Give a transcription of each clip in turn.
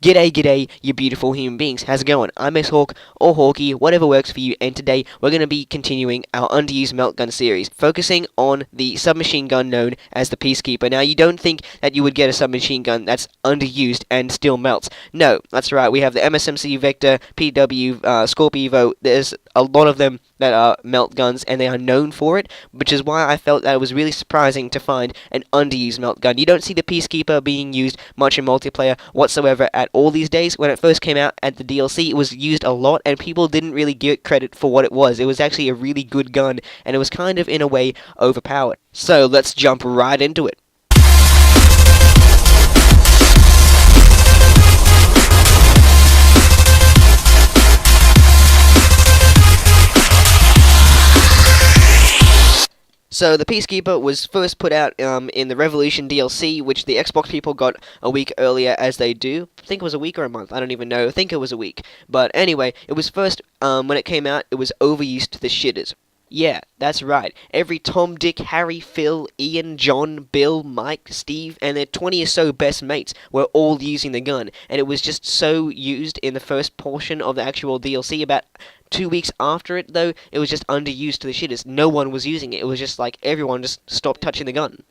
G'day, you beautiful human beings. How's it going? I'm Hawk, or Hawkie, whatever works for you, and today we're going to be continuing our Underused meltgun series, focusing on the submachine gun known as the Peacekeeper. Now, you don't think that you would get a submachine gun that's underused and still melts. No, that's right, we have the MSMC Vector, PW, Scorpio. There's a lot of them that are melt guns, and they are known for it, which is why I felt that it was really surprising to find an underused melt gun. You don't see the Peacekeeper being used much in multiplayer whatsoever at all these days. When it first came out at the DLC, it was used a lot, and people didn't really give it credit for what it was. It was actually a really good gun, and it was kind of, in a way, overpowered. So, let's jump right into it. So the Peacekeeper was first put out in the Revolution DLC, which the Xbox people got a week earlier, as they do. I think it was a week or a month, I don't even know. I think it was a week. But anyway, it was first, when it came out, it was overused to the shitters. Yeah, that's right. Every Tom, Dick, Harry, Phil, Ian, John, Bill, Mike, Steve, and their 20 or so best mates were all using the gun, and it was just so used in the first portion of the actual DLC. About 2 weeks after it, though, it was just underused to the shitters. No one was using it. It was just like everyone just stopped touching the gun.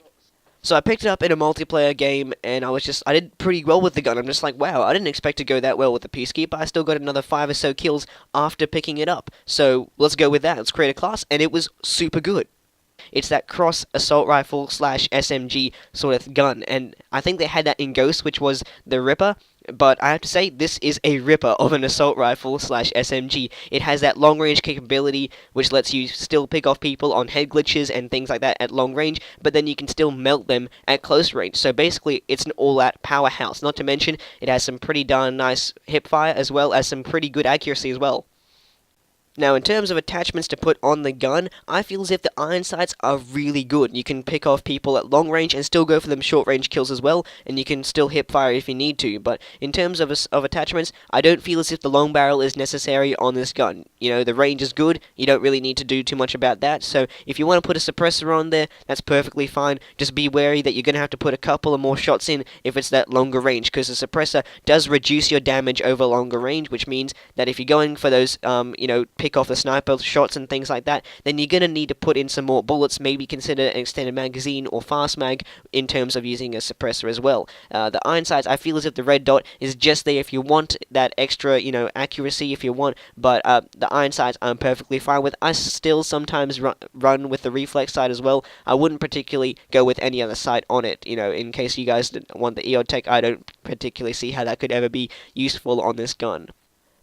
So I picked it up in a multiplayer game, and I did pretty well with the gun. I'm just like, wow, I didn't expect to go that well with the Peacekeeper. I still got another 5 or so kills after picking it up. So let's go with that. Let's create a class, and it was super good. It's that cross assault rifle / SMG sort of gun, and I think they had that in Ghost, which was the Ripper. But I have to say, this is a ripper of an assault rifle / SMG. It has that long-range capability, which lets you still pick off people on head glitches and things like that at long range, but then you can still melt them at close range. So basically, it's an all-out powerhouse. Not to mention, it has some pretty darn nice hipfire, as well as some pretty good accuracy as well. Now, in terms of attachments to put on the gun, I feel as if the iron sights are really good. You can pick off people at long range and still go for them short range kills as well, and you can still hip fire if you need to. But in terms of attachments, I don't feel as if the long barrel is necessary on this gun. You know, the range is good, you don't really need to do too much about that, so if you want to put a suppressor on there, that's perfectly fine. Just be wary that you're going to have to put a couple of more shots in if it's that longer range, because the suppressor does reduce your damage over longer range, which means that if you're going for those, pick off the sniper shots and things like that, then you're going to need to put in some more bullets, maybe consider an extended magazine or fast mag in terms of using a suppressor as well. The iron sights, I feel as if the red dot is just there if you want that extra, accuracy if you want, but the iron sights I'm perfectly fine with. I still sometimes run with the reflex sight as well. I wouldn't particularly go with any other sight on it, in case you guys didn't want the EOD tech. I don't particularly see how that could ever be useful on this gun.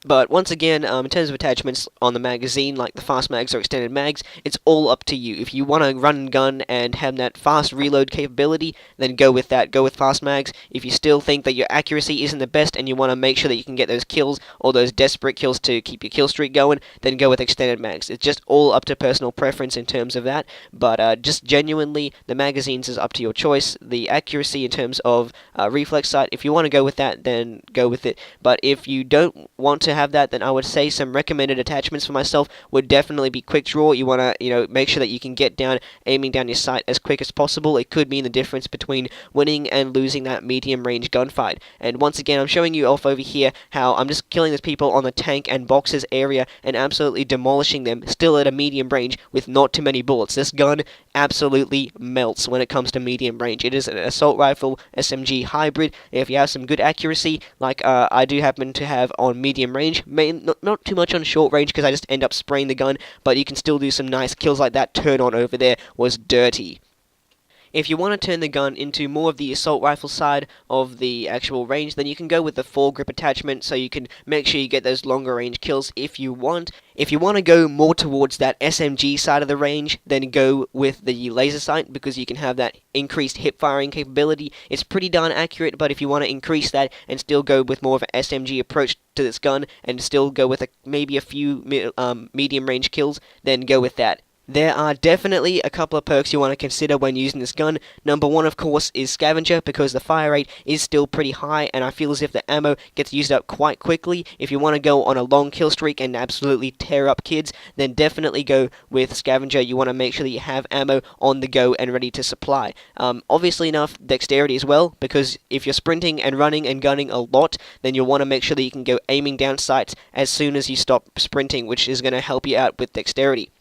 But once again, in terms of attachments on the magazine, like the fast mags or extended mags, it's all up to you. If you want to run and gun and have that fast reload capability, then go with that. Go with fast mags. If you still think that your accuracy isn't the best and you want to make sure that you can get those kills or those desperate kills to keep your kill streak going, then go with extended mags. It's just all up to personal preference in terms of that. But just genuinely, the magazines is up to your choice. The accuracy in terms of reflex sight, if you want to go with that, then go with it. But if you don't want to have that, then I would say some recommended attachments for myself would definitely be quick draw. You want to, make sure that you can get down, aiming down your sight as quick as possible. It could mean the difference between winning and losing that medium range gunfight. And once again, I'm showing you off over here how I'm just killing those people on the tank and boxes area and absolutely demolishing them, still at a medium range with not too many bullets. This gun absolutely melts when it comes to medium range. It is an assault rifle SMG hybrid. If you have some good accuracy, like I do happen to have on medium range, not too much on short range because I just end up spraying the gun, but you can still do some nice kills like that. Turn on over there was dirty. If you want to turn the gun into more of the assault rifle side of the actual range, then you can go with the foregrip attachment, so you can make sure you get those longer range kills if you want. If you want to go more towards that SMG side of the range, then go with the laser sight, because you can have that increased hip firing capability. It's pretty darn accurate, but if you want to increase that and still go with more of an SMG approach to this gun and still go with maybe a few medium range kills, then go with that. There are definitely a couple of perks you want to consider when using this gun. Number one, of course, is Scavenger, because the fire rate is still pretty high, and I feel as if the ammo gets used up quite quickly. If you want to go on a long kill streak and absolutely tear up kids, then definitely go with Scavenger. You want to make sure that you have ammo on the go and ready to supply. Obviously enough, dexterity as well, because if you're sprinting and running and gunning a lot, then you'll want to make sure that you can go aiming down sights as soon as you stop sprinting, which is going to help you out with dexterity.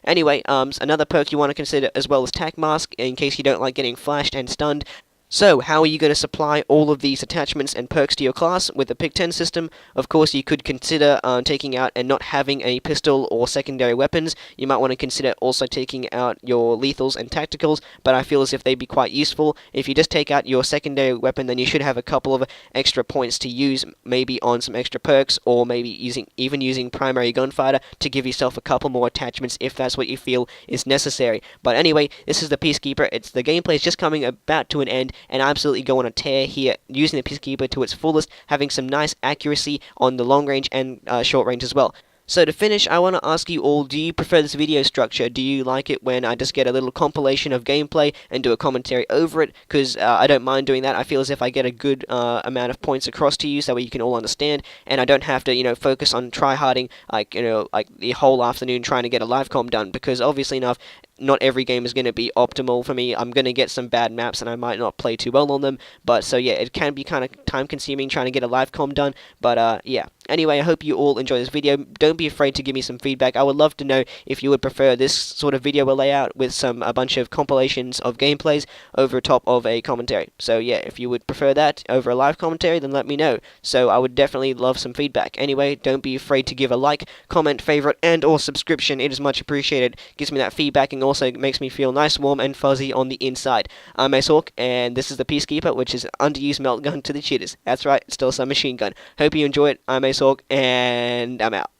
Anyway, another perk you want to consider as well is Tac Mask, in case you don't like getting flashed and stunned. So, how are you going to supply all of these attachments and perks to your class with the Pick 10 system? Of course, you could consider taking out and not having a pistol or secondary weapons. You might want to consider also taking out your lethals and tacticals, but I feel as if they'd be quite useful. If you just take out your secondary weapon, then you should have a couple of extra points to use, maybe on some extra perks, or maybe using primary gunfighter to give yourself a couple more attachments if that's what you feel is necessary. But anyway, this is the Peacekeeper. The gameplay is just coming about to an end, and I absolutely go on a tear here, using the Peacekeeper to its fullest, having some nice accuracy on the long range and short range as well. So to finish, I want to ask you all, do you prefer this video structure? Do you like it when I just get a little compilation of gameplay and do a commentary over it? Because I don't mind doing that. I feel as if I get a good amount of points across to you, so that way you can all understand, and I don't have to, focus on try-harding, like the whole afternoon trying to get a live com done, because obviously enough, not every game is going to be optimal for me. I'm going to get some bad maps and I might not play too well on them, but so yeah, it can be kind of time consuming trying to get a live com done, but yeah. Anyway, I hope you all enjoy this video. Don't be afraid to give me some feedback. I would love to know if you would prefer this sort of video layout with a bunch of compilations of gameplays over top of a commentary. So yeah, if you would prefer that over a live commentary, then let me know. So I would definitely love some feedback. Anyway, don't be afraid to give a like, comment, favorite, and or subscription. It is much appreciated. Gives me that feedback and also makes me feel nice, warm, and fuzzy on the inside. I'm Hawkie, and this is the Peacekeeper, which is an underused meltgun to the cheaters. That's right, it's still some machine gun. Hope you enjoy it. I'm Hawkie, and I'm out.